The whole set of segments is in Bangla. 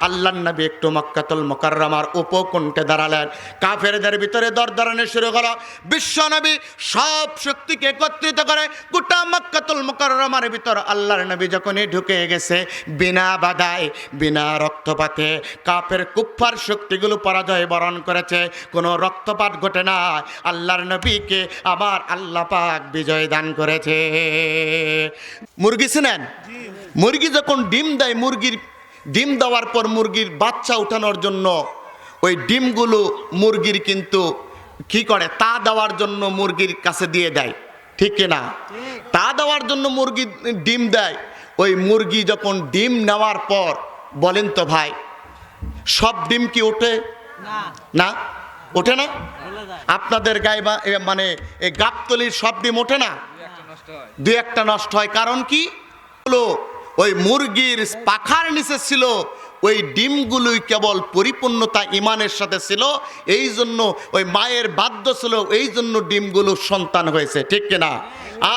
আল্লাহর নবী একটু মক্কাতুল মুকাররমার উপকণ্ঠে দাঁড়ালেন। কাফেরদের ভিতরে দরদারানি শুরু হলো। বিশ্ব নবী সব শক্তিকে একত্রিত করে গোটা মক্কাতুল মুকাররমার ভিতর আল্লাহর নবী যখনই ঢুকে গেছে, বিনা বাধায় বিনা রক্তপাতে কাফের কুফফার শক্তিগুলো পরাজয় বরণ করেছে। কোনো রক্তপাত ঘটে না। আল্লাহর নবীকে আবার আল্লাহ পাক বিজয় দান করেছে। মুরগি চিনেন? মুরগি যখন ডিম দেয়, মুরগির ডিম দেওয়ার পর মুরগির বাচ্চা উঠানোর জন্য ওই ডিমগুলো মুরগির কিন্তু কি করে, তা দেওয়ার জন্য মুরগির কাছে দিয়ে দেয়, ঠিক কিনা? তা দেওয়ার জন্য মুরগি ডিম দেয়। ওই মুরগি যখন ডিম নেওয়ার পর, বলেন তো ভাই, সব ডিম কি ওঠে? না, ওঠে না। আপনাদের গায়ে মানে এই গাবতলির সব ডিম ওঠে না, দুই একটা নষ্ট হয়। কারণ কি হলো, ওই মুরগির পাখার নিচে ছিল ওই ডিমগুলোই কেবল পরিপূর্ণতা ইমানের সাথে ছিল, এই জন্য ওই মায়ের বাধ্য ছিল, এই জন্য ডিমগুলো সন্তান হয়েছে, ঠিক কিনা?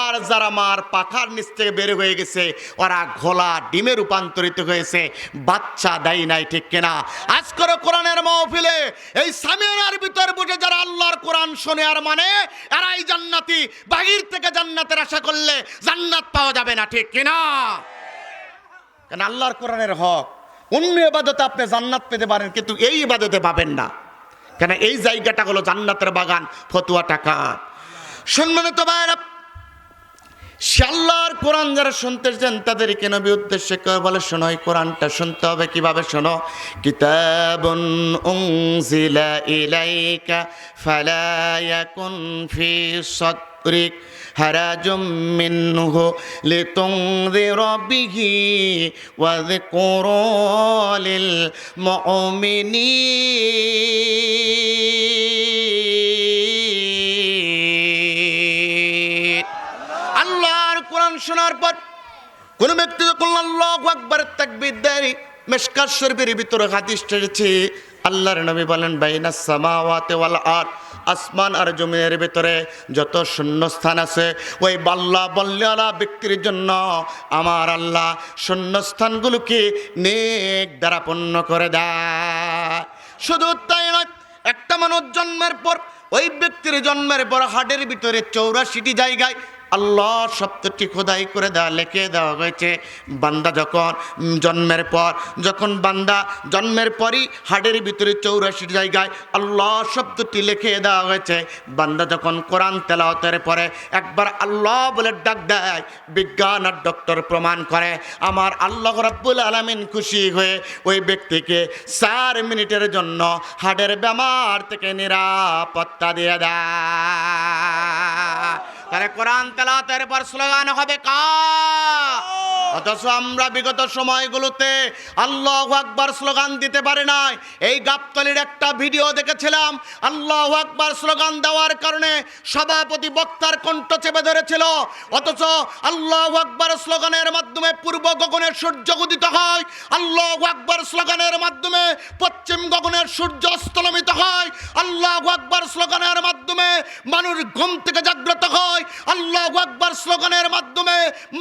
আর যারা মার পাখার নিচ থেকে বের হয়ে গেছে, ওরা ঘোলা ডিমে রূপান্তরিত হয়েছে, বাচ্চা দেয় নাই, ঠিক কিনা? আজকের কোরআনের মাহফিলে এই সামিয়ানার ভিতর বসে যারা আল্লাহর কোরআন শোনে আর মানে, এরাই জান্নাতি। বাহির থেকে জান্নাতের আশা করলে জান্নাত পাওয়া যাবে না, ঠিক কিনা? কারণ আল্লাহর কোরআনের হক। অন্য ইবাদতে আপনি জান্নাত পেতে পারেন, কিন্তু এই ইবাদতে পাবেন না। কেন? এই জায়গাটা হলো জান্নাতের বাগান, ফতুয়া টাকা। সম্মানিত ভাইরা, আল্লাহর কোরআন যারা শুনতেছেন তাদেরকে নবী উদ্দেশ্যে কেউ বলে, শোনো, এই কোরআনটা শুনতে হবে কিভাবে শোনো। কিতাবুন উনজিলা ইলাইকা ফালা ইয়াকুন ফি সাদরিক হারাজুম মিনহু লিতুনযিরা বিহি ওয়া যিকরা লিল মুমিনিন। আল্লাহর কোরআন শোনার পর কোন ব্যক্তি যখন আল্লাহু আকবার তাকবীর দেয়, মিশকাত শরীফের ভিতরে হাদিস এসেছে, আল্লাহর নবী বলেন, বাইনাস সামাওয়াতি ওয়াল আরদ, আসমান আর জমিনের ভিতরে যত শূন্যস্থান আছে, ওই বাল্লা বল্লালা ব্যক্তির জন্য আমার আল্লাহ শূন্যস্থানগুলোকে নেক দ্বারা পূর্ণ করে দেয়। শুধু তাই নয়, একটা মানুষ জন্মের পর, ওই ব্যক্তির জন্মের পর হাটের ভিতরে 84টি জায়গায় আল্লাহ শব্দটি খোদাই করে দেওয়া, লিখে দেওয়া হয়েছে। বান্দা যখন জন্মের পর, যখন বান্দা জন্মের পরই হাড়ের ভিতরে 84 জায়গায় আল্লাহ শব্দটি লিখে দেওয়া হয়েছে। বান্দা যখন কোরআন তেলাওয়াতের পরে একবার আল্লাহ বলে ডাক দেয়, বিজ্ঞান আর ডক্টর প্রমাণ করে আমার আল্লাহ রাব্বুল আলামিন খুশি হয়ে ওই ব্যক্তিকে 4 মিনিটের জন্য হাড়ের বেমার থেকে নিরাপত্তা দিয়ে দেয়। তাহলে কোরআন তেলাওয়াতের পর স্লোগান হবে কার? অথচ আমরা বিগত সময়গুলোতে আল্লাহু আকবার স্লোগান দিতে পারি নাই। এই গাবতলির একটা ভিডিও দেখেছিলাম, আল্লাহু আকবার স্লোগান দেওয়ার কারণে সভাপতি বক্তার কণ্ঠ চেপে ধরেছিল। অথচ আল্লাহু আকবার স্লোগানের মাধ্যমে পূর্ব গগনের সূর্য উদিত হয়, আল্লাহু আকবার স্লোগানের মাধ্যমে পশ্চিম গগনের সূর্য অস্তমিত হয়, আল্লাহু আকবার স্লোগানের মাধ্যমে মানুষ ঘুম থেকে জাগ্রত হয়, আল্লাহু আকবার স্লোগানের মাধ্যমে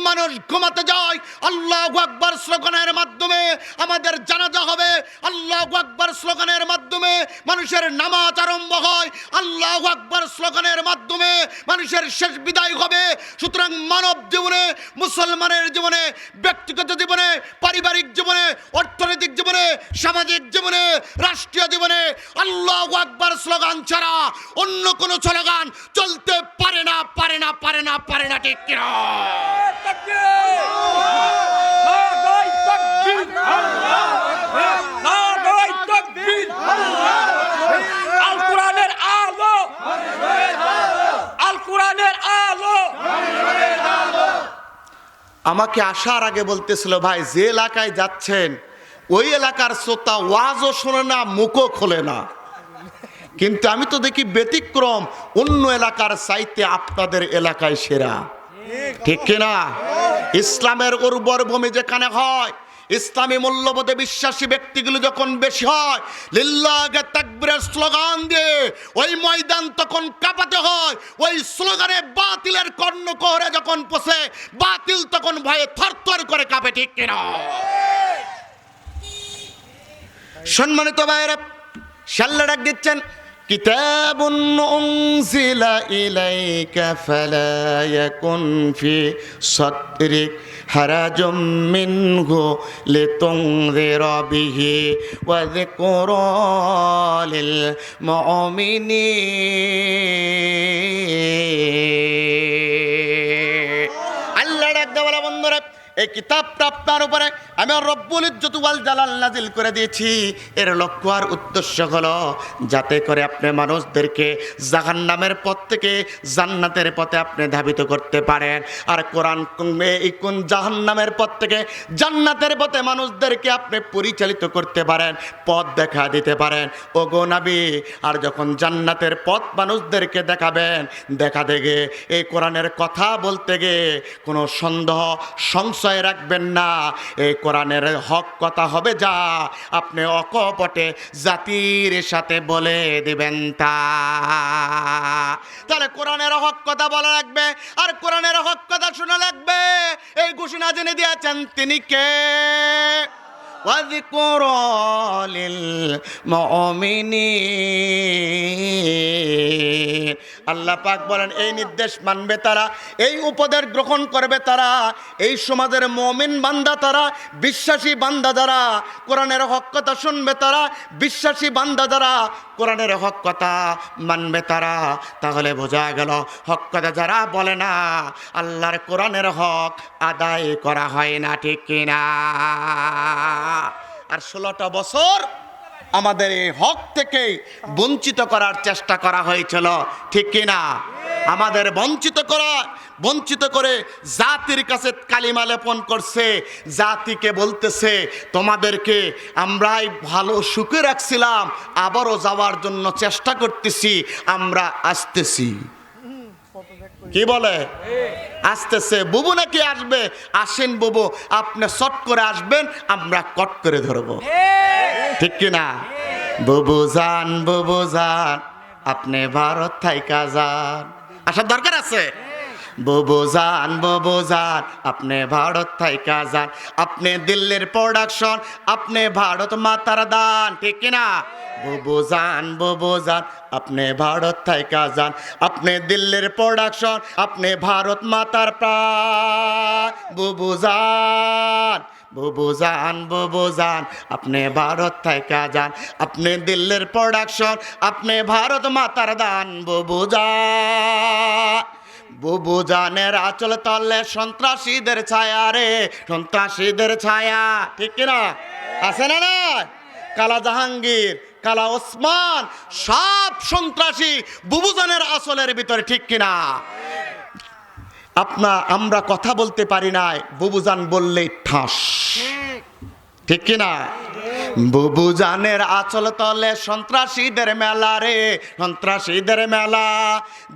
মানুষ ঘুমাতে যায়, আল্লাহু আকবার স্লোগানের মাধ্যমে আমাদের জানাজা হবে, আল্লাহু আকবার স্লোগানের মাধ্যমে মানুষের নামাজ আরম্ভ হয়, আল্লাহু আকবার স্লোগানের মাধ্যমে মানুষের শেষ বিদায় হবে। সুতরাং মানব জীবনে, মুসলমানের জীবনে, ব্যক্তিগত জীবনে, পারিবারিক জীবনে, অর্থনৈতিক জীবনে, সামাজিক জীবনে, রাষ্ট্রীয় জীবনে আল্লাহু আকবার স্লোগান ছাড়া অন্য কোনো স্লোগান চলতে পারে না, পারে না, পারে না, পারে না, ঠিক কিনা? আল কোরআনের আলো, আল কোরআনের আলো। আমাকে আসার আগে বলতেছিল, ভাই যে এলাকায় যাচ্ছেন ওই এলাকার শ্রোতা ওয়াজও শোনে না, মুখও খোলে না, কিন্তু আমি তো দেখি ব্যতিক্রম, অন্য এলাকার চাইতে আপনাদের এলাকায় সেরা, ঠিক কিনা? ইসলামের উর্বর ভূমি যেখানে হয়, ইসলামী মূল্যবোধে বিশ্বাসী ব্যক্তিগুলো যখন বেশি হয়, লিল্লাহে তাকবীরের স্লোগান দিয়ে ওই ময়দান তখন কাঁপাতে হয়। ওই স্লোগানে বাতিলের কর্ণকোহরে যখন পৌঁছে, বাতিল তখন ভয়ে থরথর করে কাঁপে, ঠিক কিনা? সম্মানিত ভাইরা, শাল্লা ডাক দিচ্ছেন, কিতাবুন উনজিলা ইলাইকা ফালা ইয়াকুন ফি সাদরিক হারাজুম মিনহু লিতুনযিরা বিহি ওয়া যিকরা লিল মুমিনিন। আল্লাহ ডাক দেওয়ালা বন্ধুরা, এই কিতাবটা আপনার উপরে আমি রব্বুল ইজ্জত ওয়াল জালাল নাজিল করে দিয়েছি। এর লক্ষ্য আর উদ্দেশ্য হলো যাতে করে আপনি মানুষদেরকে জাহান্নামের পথ থেকে জান্নাতের পথে আপনি ধাবিত করতে পারেন। আর কোরআন এই কোন জাহান্নামের পথ থেকে জান্নাতের পথে মানুষদেরকে আপনি পরিচালিত করতে পারেন, পথ দেখা দিতে পারেন। ওগো নবী, আর যখন জান্নাতের পথ মানুষদেরকে দেখাবেন, দেখা দেখে এই কোরআনের কথা বলতে গিয়ে কোনো সন্দেহ সংশয় রাখবেন না। এই কোরআনের হক কথা হবে যা আপনি অকপটে জাতির সাথে বলে দিবেন তা। তাহলে কোরআনের হক কথা বলা লাগবে, আর কোরআনের হক কথা শোনা লাগবে। এই ঘোষণা জেনে দিয়েছেন তিনি কে? ওয়াযকুরা লিল মুমিনিন। আল্লাহ পাক বলেন, এই নির্দেশ মানবে তারা, এই উপদেশ গ্রহণ করবে তারা, এই সমাজের মুমিন বান্দা তারা, বিশ্বাসী বান্দা যারা কোরআনের হক কথা শুনবে তারা, বিশ্বাসী বান্দা যারা কোরআনের হক কথা মানবে তারা। তাহলে বোঝা গেল হক কথা যারা বলে না, আল্লাহর কোরআনের হক আদায় করা হয় না, ঠিক কিনা? আর 16টা বছর আমাদের এই হক থেকে বঞ্চিত করার চেষ্টা করা হয়েছিল, ঠিক কিনা? আমাদের বঞ্চিত করে জাতির কাছে কালিমা লেপন করছে, জাতিকে বলতেছে তোমাদেরকে আমরাই ভালো সুখে রাখছিলাম, আবারও যাওয়ার জন্য চেষ্টা করতেছি, আমরা আসতেছি। কি বলে? আসতেছে। বুবু নাকি আসবে? আসেন বুবু, আপনি শর্ট করে আসবেন, আমরা কট করে ধরবো, ঠিক কিনা? বুবু যান আপনি ভারত থাইকা যান, আসার দরকার আছে। বুবু যান আপনি ভারত থাইকা যান, আপনি দিল্লির প্রোডাকশন, আপনি ভারত মাতার দান, ঠিক কিনা? বুবু যান আপনি ভারত থাইকা যান, আপনি দিল্লির প্রোডাকশন, আপনি ভারত মাতার প্রাণ। বুবু যান আপনি ভারত থাইকা যান, আপনি দিল্লির প্রোডাকশন, আপনি ভারত মাতার দান। বুবু জানের আঁচল তলে সন্ত্রাসীদের ছায়া রে, সন্ত্রাসীদের ছায়া, ঠিক কিনা? আছে না? কালা জাহাঙ্গীর, কালা ওসমান, সব সন্ত্রাসী বুবুজানের আসলের ভিতরে, ঠিক কিনা? আমরা কথা বলতে পারি নাই, বুবুজান বললেই ঠাস, ঠিক কিনা? বুবুজানের আঁচল তলে সন্ত্রাসীদের মেলা রে, সন্ত্রাসীদের মেলা।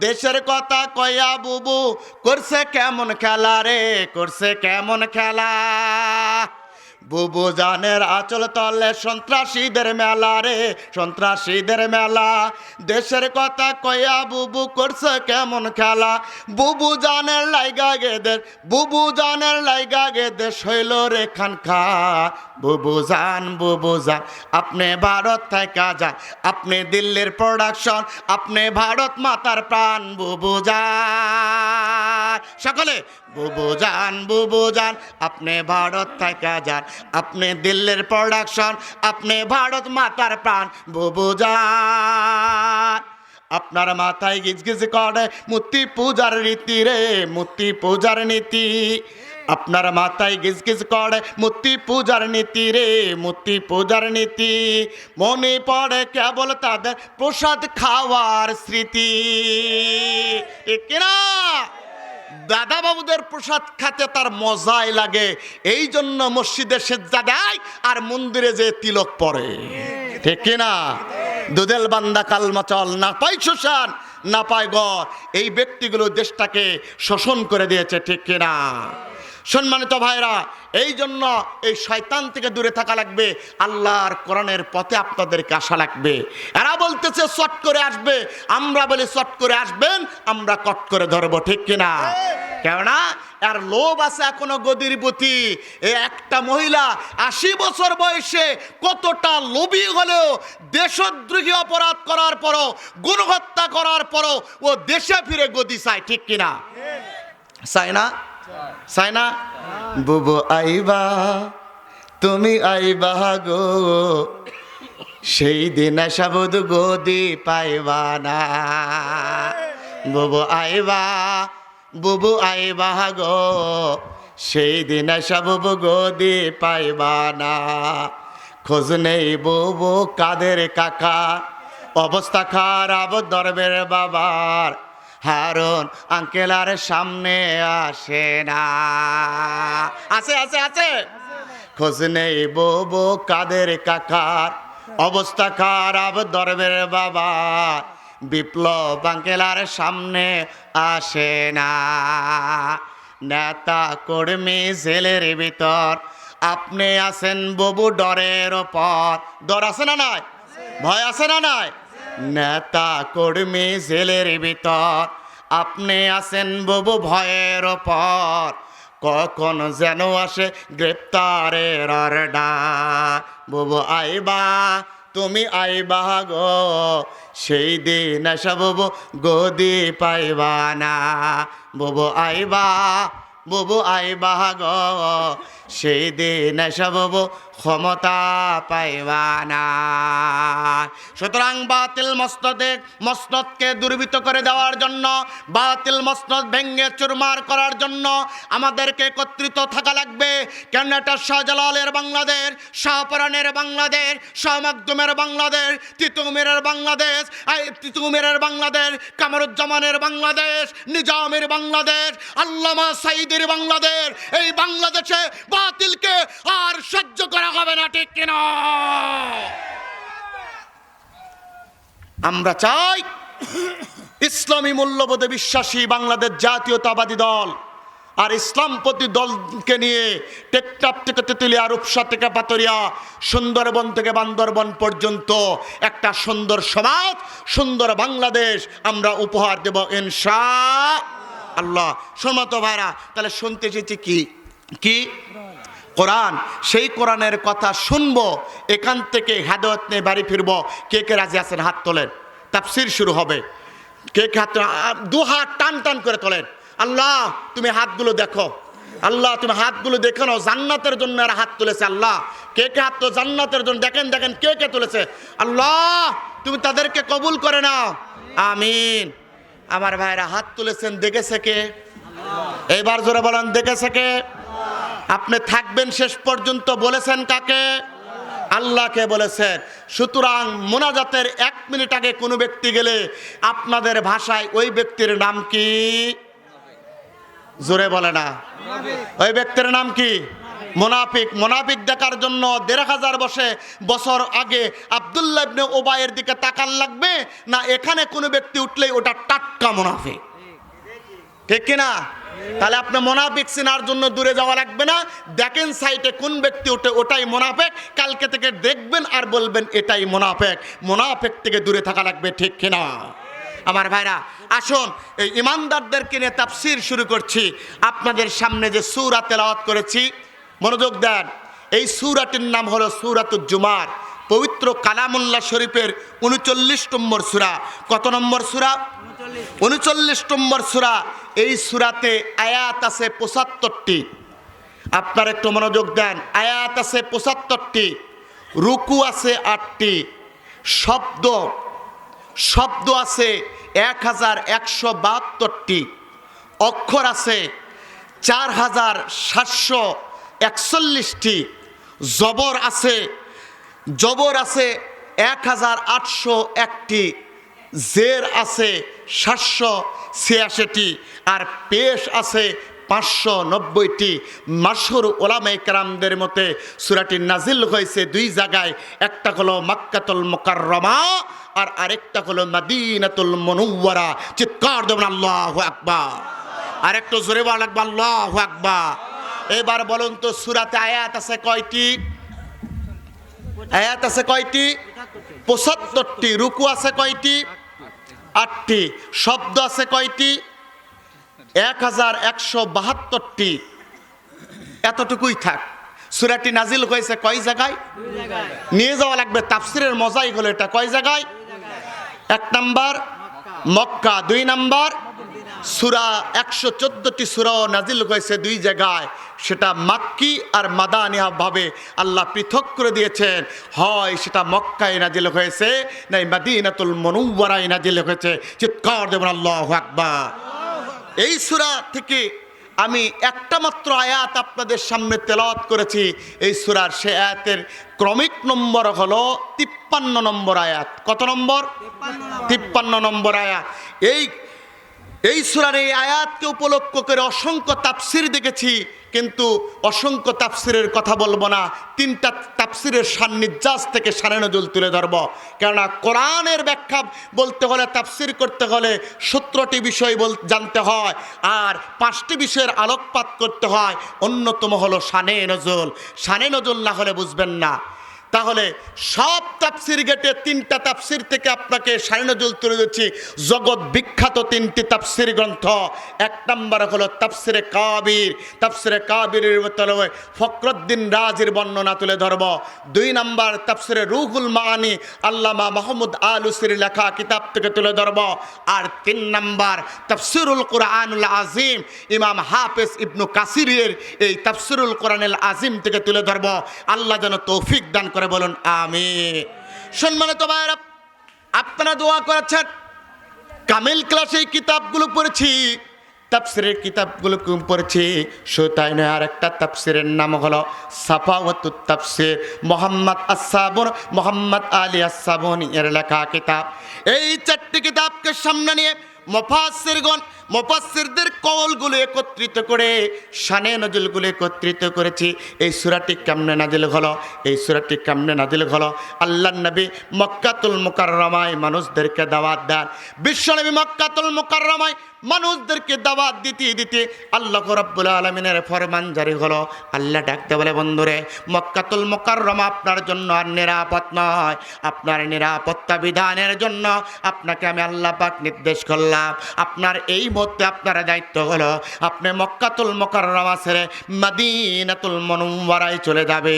দেশের কথা কয়া বুবু করছে কেমন খেলা রে, করছে কেমন খেলা। বুবুজানের আঁচল তলে সন্ত্রাসীদের মেলা রে, সন্ত্রাসীদের মেলা। দেশের কথা কয়া বুবু করছে কেমন খেলা। বুবুজানের লাইগা গেদের শৈল রে খানখা। বুবুজান আপনি ভারত থাইকা যান, আপনি দিল্লির প্রোডাকশন, আপনি ভারত মাতার প্রাণ। বুবুজান, সকলে বুবুজান আপনি ভারত থাইকা যান, আপনি দিল্লির প্রোডাকশন, আপনি ভারত মাতার প্রাণ। বুবুজান, আপনার মাথায় গিজগিজ করে মূর্তি পূজার রীতি রে, মূর্তি পূজার নীতি। আপনার মাথায় গিজগিজ করে মূর্তি পূজার নীতি রে, মূর্তি পূজার নীতি। মনে পড়ে কেবল তাদের প্রসাদ খাওয়ার স্মৃতি, ঠিক কিনা? দাদা বাবুদের প্রসাদ খাতে তার মজাই লাগে, এই জন্য মসজিদে সেজদা দেয় আর মন্দিরে যে তিলক পরে, ঠিক কিনা? দুদেল বান্দা কালমা চল, না পাই শোষণ না পায় গড়। এই ব্যক্তিগুলো দেশটাকে শোষণ করে দিয়েছে, ঠিক কিনা? সম্মানিত ভাইরা, এই জন্য এই শয়তান থেকে দূরে থাকা লাগবে, আল্লাহর কোরআনের পথে আপনাদেরকে আসা লাগবে। এরা বলতেছে শর্ট করে আসবে, আমরা বলি শর্ট করে আসবেন, আমরা কট করে ধরবো, ঠিক কিনা? কেননা আর লোভ আছে এখনো গদির প্রতি। এই একটা মহিলা 80 বছর বয়সে কতটা লোভী হলেও দেশদ্রোহী অপরাধ করার পরও, গণহত্যা করার পরও ও দেশে ফিরে গদি চায়, ঠিক কিনা? চায় না? চায় না? বুবু আইবা, তুমি আইবা গো, সেই দিন সাবুদ গদি পাইবা না। বুবু আইবা, বুবু আইবা গো, সেই দিন সাবুব গদি পাইবা না। খোঁজ নেই বুবু কাদের কাকা, অবস্থা খারাপ দরবের বাবার, হারুন আঙ্কেল আর সামনে আসে না। আছে আছে আছে। খোঁজ নেই বুবু কাদের কাকার, অবস্থা খারাপ দরবের বাবা, বিপ্লব আঙ্কেল আর সামনে আসে না। নেতা কর্মী জেলের ভিতর, আপনি আছেন বুবু ডরের ওপর। ডর আছে না নাই? ভয় আছে না নাই? নেতা কর্মী জেলের ভিতর, আপনি আছেন বুবু ভয়ের ওপর। কখন যেন আসে গ্রেপ্তারের অর্ডার। বুবু আইবা, তুমি আইবা গো, সেই দিন এসে বুবু গদি পাইবা না। বুবু আইবা, বুবু আইবা গো, সেই দিন এসে বুবু ক্ষমতা পাইবা না। সুতরাং বাতিল মসনদকে দুর্বৃত্ত করে দেওয়ার জন্য, বাতিল মসনদ ভেঙ্গে চুরমার করার জন্য আমাদেরকে একত্রিত থাকা লাগবে। কেন এটা শাহজালালের বাংলাদেশ, শাহপরানের বাংলাদেশ, শাহ মাকদুমের বাংলাদেশ, তিতুমিরের বাংলাদেশ, তিতুমিরের বাংলাদেশ, কামরুজ্জামানের বাংলাদেশ, নিজামের বাংলাদেশ, আল্লামা সাঈদের বাংলাদেশ। এই বাংলাদেশে বাতিলকে আর সহ্য করা হবে না, ঠিক কিনা? আমরা চাই ইসলামী মূল্যবোধে বিশ্বাসী বাংলাদেশ জাতীয়তাবাদী দল আর ইসলামপন্থী দলকে নিয়ে টেকটাপ থেকে তেতুলিয়া, রূপসা থেকে পাতরিয়া, সুন্দরবন থেকে বান্দরবন পর্যন্ত একটা সুন্দর সমাজ, সুন্দর বাংলাদেশ আমরা উপহার দেব ইনশাআল্লাহ। শোনো ভাইরা, তাহলে শুনতে চেয়েছি কি কোরআন। সেই কোরআনের কথা শুনবো, এখান থেকে হেদায়েত নিয়ে বাড়ি ফিরবো। কে কে রাজি আছেন হাত তোলেন, তাফসীর শুরু হবে। কে কে হাত, দু হাত টান টান করে তোলেন। আল্লাহ তুমি হাতগুলো দেখো, আল্লাহ তুমি হাতগুলো দেখে নাও। জান্নাতের জন্য আর হাত তুলেছে। আল্লাহ কে কে হাত তো জান্নাতের জন্য, দেখেন দেখেন কে কে তুলেছে। আল্লাহ তুমি তাদেরকে কবুল করে নাও, আমিন। আমার ভাইরা হাত তুলেছেন, দেখেছে কে? এইবার জোরে বলেন, দেখেছে কে? আপনি থাকবেন শেষ পর্যন্ত, বলেছেন কাকে? আল্লাহকে বলেছেন। সুতরাং মোনাজাতের 1 মিনিট আগে কোনো ব্যক্তি গেলে আপনাদের ভাষায় ওই ব্যক্তির নাম কি? জোরে বলে না। ওই ব্যক্তির নাম কি? মুনাফিক। মুনাফিক দেখার জন্য 1500 বছর আগে আব্দুল্লাহ ইবনে উবাইয়ের দিকে তাকান লাগবে না? এখানে কোনো ব্যক্তি উঠলেই ওটা টাটকা মুনাফিক, ঠিক কিনা? তাহলে আপনি মুনাফিক চেনার জন্য দূরে যাওয়া লাগবে না। দেখেন সাইটে কোন ব্যক্তি ওঠে, ওটাই মুনাফিক। কালকে থেকে দেখবেন আর বলবেন এটাই মুনাফিক। মুনাফিক থেকে দূরে থাকা লাগবে, ঠিক কিনা? আমার ভাইরা আসুন, এই ইমানদারদেরকে নিয়ে তাফসীর শুরু করছি। আপনাদের সামনে যে সূরা তেলাওয়াত করেছি, মনোযোগ দেন। এই সূরাটির নাম হলো সূরাতুল জুমার। পবিত্র কালামুল্লাহ শরীফের 39 নম্বর সূরা। কত নম্বর সূরা? 39 নম্বর সূরা। এই সূরাতে আয়াত আছে 75টি। আপনারা একটু মনোযোগ দেন। আয়াত আছে 75টি, রুকু আছে 8টি, শব্দ আছে 1172টি, অক্ষর আছে 4741টি, জবর আছে 1801টি, জের আছে 786টি, আর পেশ আছে 590টি। মাশহুর উলামায়ে কেরামদের মতে সূরাটি নাজিল হয়েছে 2 জায়গায়। একটা হলো মক্কাতুল মুকাররমা আর আরেকটা হলো মদিনাতুল মুনাওয়ারা। চিৎকার দেবেন আল্লাহু আকবার। আরেকটু জোরে বলা লাগবে আল্লাহু আকবার। এবার বলুন তো সূরাতে আয়াত আছে কয়টি? আয়াত আছে কয়টি? 75টি। রুকু আছে কয়টি? 8টি। শব্দ আছে কয়টি? 1172টি, এতটুকুই থাক। সূরাটি নাজিল হয়েছে কয় জায়গায়? নিয়ে যাওয়া লাগবে, তাফসিরের মজাই হলো এটা। কয় জায়গায়? 1 নাম্বার মক্কা, 2 নাম্বার সূরা। 114টি সূরাও নাজিল হয়েছে 2 জায়গায়, সেটা মাক্কি আর মাদানিয়া ভাবে আল্লাহ পৃথক করে দিয়েছেন। হয় সেটা মক্কায় নাজিল হয়েছে, নাই মদিনাতুল মুনাওয়ারায় নাজিল হয়েছে। চিৎকার দেবেন আল্লাহু আকবার। এই সূরা থেকে আমি একটা মাত্র আয়াত আপনাদের সামনে তেলাওয়াত করেছি। এই সূরার সে আয়াতের ক্রমিক নম্বর হলো 53 নম্বর আয়াত। কত নম্বর? 53 নম্বর আয়াত। এই সূরার এই আয়াতকে উপলক্ষ করে অসংখ্য তাফসির দেখেছি, কিন্তু অসংখ্য তাফসিরের কথা বলবো না। 3টা তাফসিরের সান্নিধ্যাস থেকে শানে নজুল তুলে ধরব। কেননা কোরআনের ব্যাখ্যা বলতে হলে, তাফসির করতে হলে 17টি বিষয় জানতে হয়, আর 5টি বিষয়ের আলোকপাত করতে হয়। অন্যতম হলো শানে নজুল। শানে নজুল না হলে বুঝবেন না। তাহলে সব তাফসির গেটে 3টা তাফসির থেকে আপনাকে শানে নজুল তুলে দিচ্ছি। জগৎ বিখ্যাত 3টি তাফসির গ্রন্থ। 1 নম্বর হলো তাফসিরে কাবির। তাফসিরে কাবিরের ভিতরে ফখরুদ্দিন রাজির বর্ণনা তুলে ধরব। 2 নম্বর তাফসিরে রুহুল মাআনি, আল্লামা মাহমুদ আলুসির লেখা কিতাব থেকে তুলে ধরব। আর 3 নম্বর তাফসিরুল কুরআনুল আজিম, ইমাম হাফেজ ইবনু কাসিরের এই তাফসিরুল কুরআনুল আজিম থেকে তুলে ধরব। আল্লাহ যেন তৌফিক দান করে, বলুন আমিন। সম্মানিত ভাইরা, আপনারা দোয়া করেছেন। কামিল ক্লাসে এই কিতাবগুলো পড়েছি, তাফসিরের কিতাবগুলো পড়েছি। শুধু তাই নয়, আর একটা তাফসিরের নাম হলো সাফাওয়াতুত তাফসির, মোহাম্মদ আলী আস-সাবুনী এর লেখা কিতাব। এই 4টি কিতাবকে সামনে নিয়ে মুফাসসিরদের কওলগুলো একত্রিত করে শানে নজুলগুলো একত্রিত করেছি। এই সূরাটি কেমনে নাজিল হলো? এই সূরাটি কেমনে নাজিল হলো? আল্লাহর নবী মক্কাতুল মুকাররমায় মানুষদেরকে দাওয়াত দেন। বিশ্বনবী মক্কাতুল মুকাররমায় মানুষদেরকে দাওয়াত দিতে দিতে আল্লাহ রাব্বুল আলামিনের ফরমান জারি হলো। আল্লাহ ডাকতে বলে, বন্ধুরে, মক্কাতুল মুকাররমা আপনার জন্য আর নিরাপদ নয়। আপনার নিরাপত্তা বিধানের জন্য আপনাকে আমি আল্লাহ পাক নির্দেশ করলাম। আপনার এই মুহূর্তে আপনার দায়িত্ব হলো, আপনি মক্কাতুল মুকাররমা ছেড়ে মদিনাতুল মুনাওয়ারায় চলে যাবে।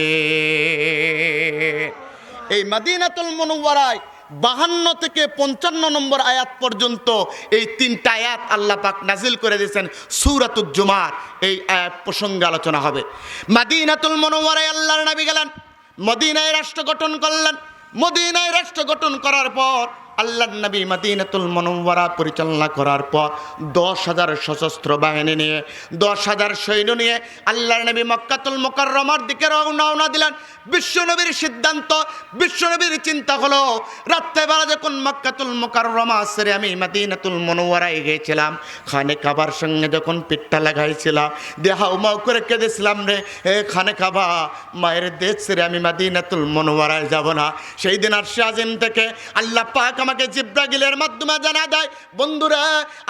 এই মদিনাতুল মুনাওয়ারায় 52 থেকে 55 নম্বর আয়াত পর্যন্ত এই 3টা আয়াত আল্লাহ পাক নাজিল করে দিয়েছেন। সূরাতুল জুমার এই আয়াত প্রসঙ্গে আলোচনা হবে। মদিনাতুল মুনাওয়ারায় আল্লাহর নবী গেলেন, মদিনায় রাষ্ট্র গঠন করলেন। মদিনায় রাষ্ট্র গঠন করার পর আল্লাহর নবী মদিনাতুল মুনাওয়ারা পরিচালনা করার পর 10,000 সশস্ত্র বাহিনী নিয়ে, 10,000 সৈন্য নিয়ে আল্লাহর নবী মক্কাতুল মুকাররমার দিকে রওনা দিলেন। বিশ্বনবীর সিদ্ধান্ত, বিশ্বনবীর চিন্তা হলো, রাত্রেবেলা যখন মক্কাতুল মুকাররমা ছেড়ে আমি মদিনাতুল মুনাওয়ারায় গিয়েছিলাম, খানে কাবার সঙ্গে যখন পিঠটা লাগাইছিলাম, দেহাও মাও করে কেঁদেছিলাম, রে খানে কাবা, মায়ের দেশ ছেড়ে আমি মদিনাতুল মুনাওয়ারায় যাব না। সেই দিন আরশে আজিম থেকে আল্লাহ পাক আমাকে জিবরাইলের মাধ্যমে জানা দেয়, বন্ধুরা,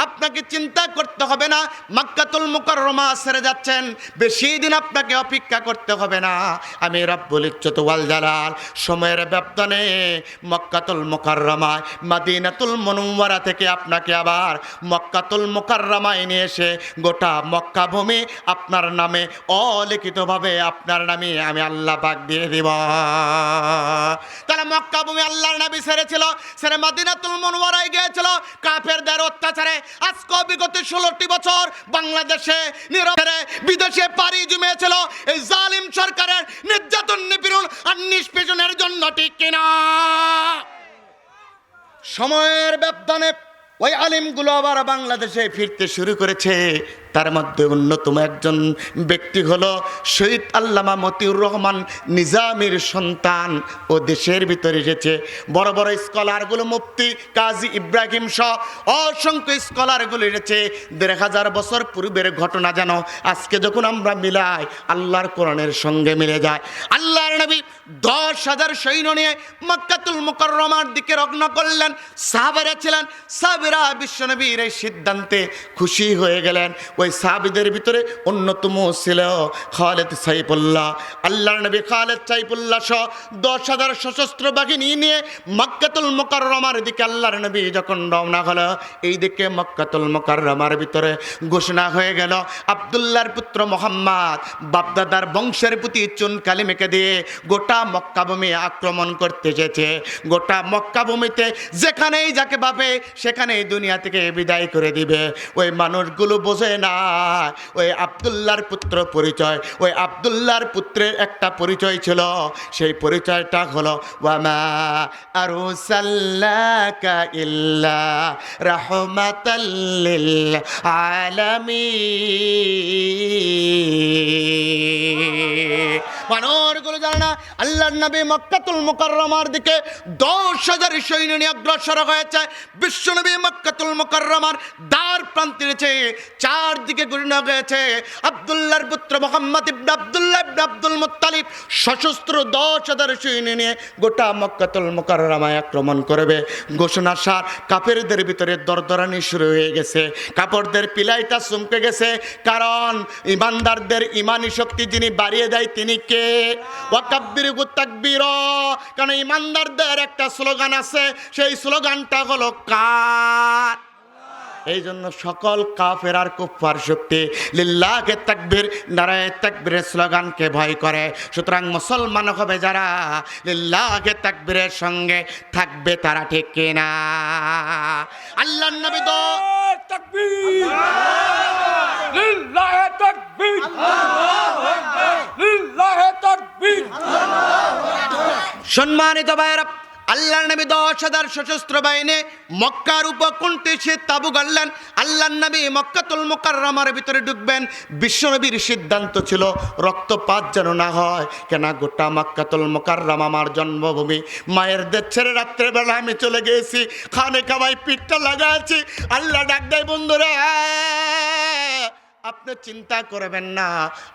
আপনাকে চিন্তা করতে হবে না, মক্কাতুল মুকাররমা ছেড়ে যাচ্ছেন, বেশি দিন আপনাকে অপেক্ষা করতে হবে না। আমি রব্বুল ইজ্জত ওয়াল জালাল সময়ের ব্যবধানে মক্কাতুল মুকাররমায় মদিনাতুল মুনাওয়ারা থেকে আপনাকে আবার মক্কাতুল মুকাররমায় নিয়ে এসে গোটা মক্কা ভূমি আপনার নামে অলিখিতভাবে আপনার নামে আমি আল্লাহ পাক দিয়ে দিব। তাহলে মক্কা ভূমি আল্লাহর নবী ছেড়েছিল, ছেড়ে মদিনাতুল মুনাওয়ারায় গিয়েছিল কাফেরদের অত্যাচারে। আজকে বিগত 16টি বছর বাংলাদেশে নীরবে বিদেশে পাড়ি জমিয়েছিল এই জালিম সরকারের নির্যাতন, নিপীড়ন আর নিষ্পেষণের জন্য, ঠিক কিনা? সময়ের ব্যবধানে ওই আলিমগুলো আবার বাংলাদেশে ফিরতে শুরু করেছে। তার মধ্যে অন্যতম একজন ব্যক্তি হলো শহীদ আল্লামা মতিউর রহমান নিজামীর সন্তান। ও দেশের ভিতরে এসেছে। বড় বড় স্কলারগুলো, মুফতি কাজী ইব্রাহিম সহ অসংখ্য স্কলারগুলো এসেছে। 1,500 বছর পূর্বের ঘটনা যেন আজকে যখন আমরা মিলাই আল্লাহর কোরআনের সঙ্গে মিলে যায়। আল্লাহর নবী 10,000 সৈন্য নিয়ে মক্কাতুল মুকাররমার দিকে রওনা করলেন। সাহাবারা ছিলেন, সাহাবারা বিশ্বনবীর এই সিদ্ধান্তে খুশি হয়ে গেলেন। ওই সাহাবীদের ভিতরে অন্যতম ছিল খালিদ সাইফুল্লাহ। আল্লাহর নবী খালিদ সাইফুল্লাহ সহ 10,000 সশস্ত্র বাহিনী নিয়ে মক্কাতুল মুকাররমার দিকে আল্লাহর নবী যখন রওনা হলো, এই দিকে মক্কাতুল মুকাররমার ভিতরে ঘোষণা হয়ে গেল আব্দুল্লাহর পুত্র মুহাম্মদ বাপদাদার বংশের প্রতি চুন কালি মেখে দিয়ে গোটা মক্কা ভূমি আক্রমণ করতে এসেছে। গোটা মক্কা ভূমিতে যেখানেই যাকে পাবে সেখানেই দুনিয়া থেকে বিদায় করে দিবে। ওই মানুষগুলো বোঝে না ওই আব্দুল্লাহর পুত্র পরিচয়। ওই আব্দুল্লাহর পুত্রের একটা পরিচয় ছিল, সেই পরিচয়টা হলো ওয়ামা আরসালনাকা ইল্লা রাহমাতাল লিল আলামিন। মানুষগুলো জানে না আল্লাহর নবী মক্কাতুল মুকাররমার দিকে 10,000 সৈন্য নিয়ে অগ্রসর হয়েছে। বিশ্বনবী মক্কাতুল মুকাররমার দ্বার প্রান্তে রয়েছে, চারদিকে ঘুরে গেছে আব্দুল্লাহর পুত্র মুহাম্মদ ইবনে আব্দুল্লাহ ইবনে আব্দুল মুত্তালিব সশস্ত্র 10,000 সৈন্য নিয়ে গোটা মক্কাতুল মুকাররমায় আক্রমণ করবে। ঘোষণার সার কাফেরদের ভিতরে দরদরানি শুরু হয়ে গেছে, কাপড়দের পিলাইটা চমকে গেছে। কারণ ইমানদারদের ইমানি শক্তি যিনি বাড়িয়ে দেয় তিনি কে? ওয়াকাব্বিরু তাকবীরা। কারণ ইমানদারদের একটা স্লোগান আছে, সেই স্লোগানটা হলো কার। এই জন্য সকল কাফের আর কুফার শক্তি লিল্লাহে তাকবীর নারায়ে তাকবীরের স্লোগানকে ভয় করে। সুতরাং মুসলমান হবে যারা লিল্লাহে তাকবীরের সঙ্গে থাকবে তারা, ঠিক কিনা? আল্লাহর নবী তো তাকবীর, লিল্লাহে তাকবীর, লিল্লাহে তাকবীর। সম্মানিত ভাইয়েরা, আল্লাহর নবী 10,000 সশস্ত্র বাহিনী মক্কার উপকণ্ঠে সে তাবু গাড়লেন। আল্লাহর নবী মক্কাতুল মুকাররমার ভিতরে ঢুকবেন। বিশ্বনবীর সিদ্ধান্ত ছিল রক্তপাত যেন না হয়। কেন? গোটা মক্কাতুল মুকাররমা আমার জন্মভূমি। মায়ের দেশ ছেড়ে রাত্রেবেলা আমি চলে গিয়েছি, খানে কামাই পিঠটা লাগাচ্ছি। আল্লাহ ডাক দেয়, বন্ধুরা আপনি চিন্তা করবেন না,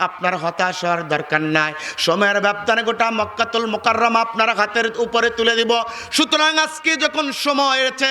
আপনার হতাশ হওয়ার দরকার নাই। সময়ের ব্যবধানে গোটা মক্কাতুল মুকাররমা আপনার হাতের উপরে তুলে দিব। সুতরাং আজকে যখন সময় এসেছে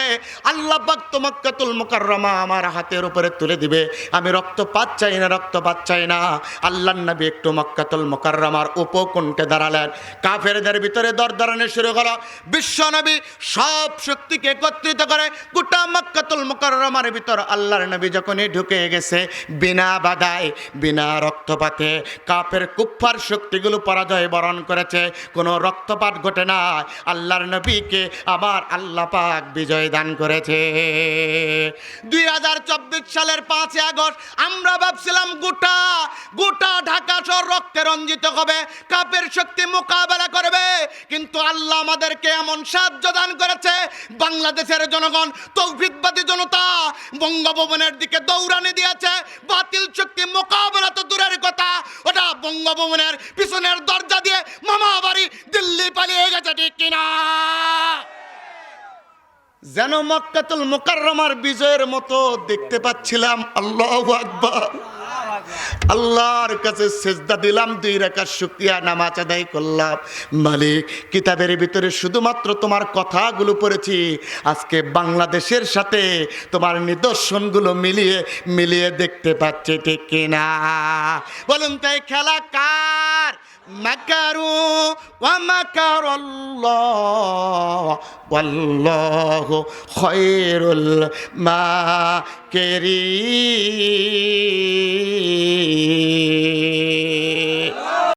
আল্লাহ পাক তো মক্কাতুল মুকাররমা আমার হাতের উপরে তুলে দিবে। আমি রক্তপাত চাই না, রক্তপাত চাই না। আল্লাহর নবী একটু মক্কাতুল মুকাররমার উপকণ্ঠে দাঁড়ালেন। কাফেরদের ভিতরে দরদরানি শুরু হলো। বিশ্বনবী সব শক্তিকে একত্রিত করে গোটা মক্কাতুল মুকাররমার ভিতর আল্লাহর নবী যখনই ঢুকে গেছে, বিনা বাধায় বিনা রক্তপাতে কাফের কুফার শক্তিগুলো পরাজয় বরণ করেছে। কোনো রক্তপাত ঘটে না। আল্লাহর নবীকে আমার আল্লাহ পাক বিজয় দান করেছে। 2024 সালের 5 আগস্ট আমরা ভাবছিলাম গোটা ঢাকা শহর রক্তে রঞ্জিত হবে, কাফের শক্তি মোকাবেলা করবে। কিন্তু আল্লাহ আমাদেরকে এমন সাহায্য দান করেছে, বাংলাদেশের জনগণ তৌহিদবাদী জনতা বঙ্গভবনের দিকে দৌড়ানি দিয়েছে। বাতিল শক্তি মোকাবেলা তো দূরের কথা, ওটা বঙ্গভবনের পিছনের দরজা দিয়ে মামা বাড়ি দিল্লি পালিয়ে গেছে, ঠিক কিনা? যেন মক্কাতুল মুকাররমার বিজয়ের মতো দেখতে পাচ্ছিলাম। আল্লাহু আকবার। আল্লাহর কাছে সেজদা দিলাম, 2 রাকাত শুকরিয়া নামাজ আদায় করলাম। মালিক, কিতাবের ভিতরে শুধুমাত্র তোমার কথাগুলো পড়েছি, আজকে বাংলাদেশের সাথে তোমার নিদর্শনগুলো মিলিয়ে দেখতে পাচ্ছি, ঠিক কিনা? বলুন তাই খেলা কার? মাকারু ওয়া মাকারাল্লাহ ওয়াল্লাহু খায়রুল মাকিরিন।